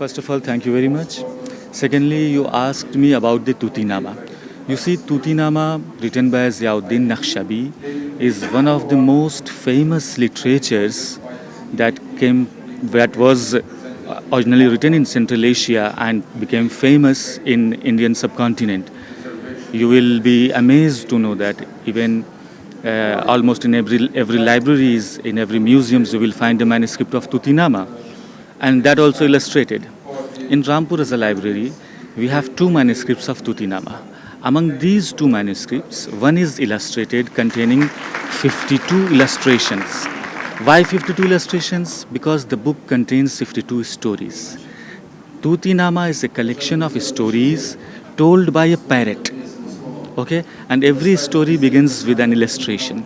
First of all, thank you very much. Secondly, you asked me about the Tutinama. You see, Tutinama, written by Ziauddin Naqshbandi, is one of the most famous literatures that was originally written in Central Asia and became famous in Indian subcontinent. You will be amazed to know that even almost in every libraries, in every museums, you will find a manuscript of Tutinama, and that also illustrated. In Rampur as a library, we have two manuscripts of Tutinama. Among these two manuscripts, one is illustrated containing 52 illustrations. Why 52 illustrations? Because the book contains 52 stories. Tutinama is a collection of stories told by a parrot. Okay, and every story begins with an illustration.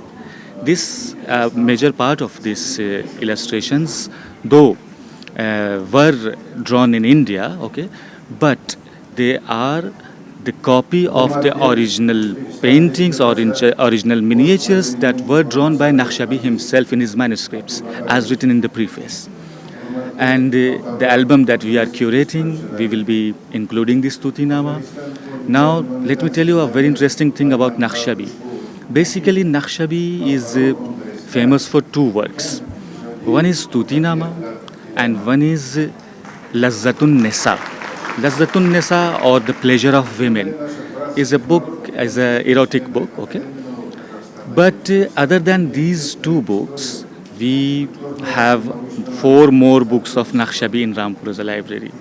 This major part of these illustrations, though were drawn in India, okay, but they are the copy of the original paintings or original miniatures that were drawn by Naqshbandi himself in his manuscripts, as written in the preface. And the album that we are curating, we will be including this Tutinama. Now, let me tell you a very interesting thing about Naqshbandi. Basically, Naqshbandi is famous for two works. One is Tutinama and one is Lazzatun Nisa. Lazzatun Nisa, or The Pleasure of Women, is a book, is an erotic book, okay? But other than these two books, we have four more books of Naqshbandi in Rampur as a library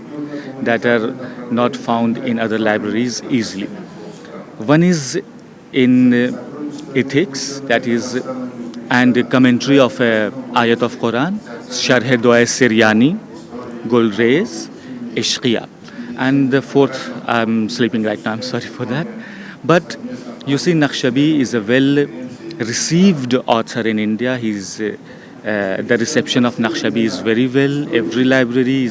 that are not found in other libraries easily. One is in ethics, that is, and a commentary of a ayat of Quran, Sharh Dua Siryani, Gold Rays, Ishqiya. And the fourth, I'm sleeping right now, I'm sorry for that. But you see, Naqshbandi is a well received author in India. The reception of Naqshbandi is very well. Every library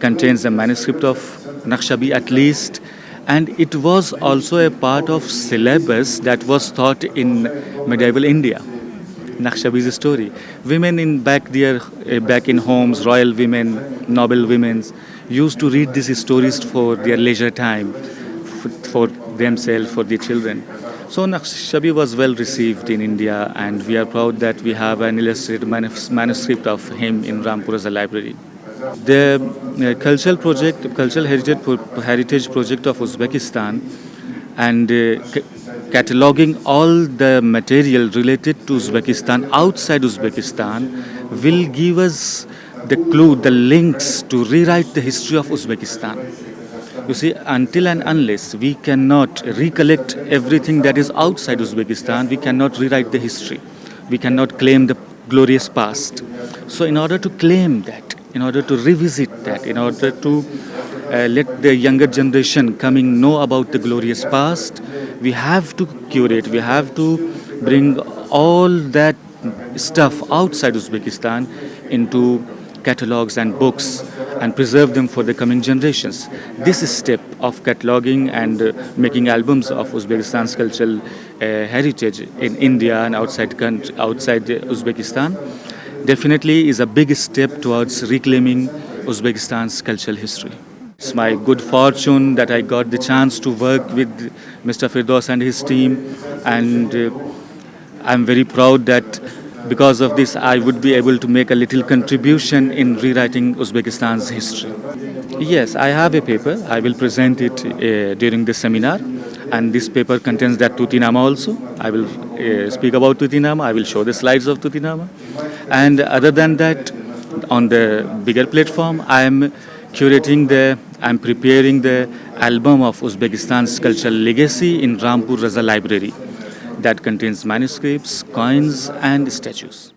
contains a manuscript of Naqshbandi at least. And it was also a part of syllabus that was taught in medieval India. Naqshbandi's story. Women back in homes, royal women, noble women, used to read these stories for their leisure time, for themselves, for their children. So Naqshbandi was well received in India, and we are proud that we have an illustrated manuscript of him in Rampur as a library. The cultural heritage project of Uzbekistan, and cataloging all the material related to Uzbekistan outside Uzbekistan will give us the clue, the links to rewrite the history of Uzbekistan. You see, until and unless we cannot recollect everything that is outside Uzbekistan, we cannot rewrite the history. We cannot claim the glorious past. So in order to claim that, in order to revisit that, in order to let the younger generation coming know about the glorious past, we have to curate, we have to bring all that stuff outside Uzbekistan into catalogs and books and preserve them for the coming generations. This step of cataloging and making albums of Uzbekistan's cultural heritage in India and outside Uzbekistan definitely is a big step towards reclaiming Uzbekistan's cultural history. It's my good fortune that I got the chance to work with Mr. Firdaus and his team, and I'm very proud that because of this I would be able to make a little contribution in rewriting Uzbekistan's history. Yes, I have a paper. I will present it during this seminar, and this paper contains that Tutinama also. I will speak about Tutinama. I will show the slides of Tutinama. And other than that, on the bigger platform, I'm preparing the album of Uzbekistan's cultural legacy in Rampur Raza Library that contains manuscripts, coins, and statues.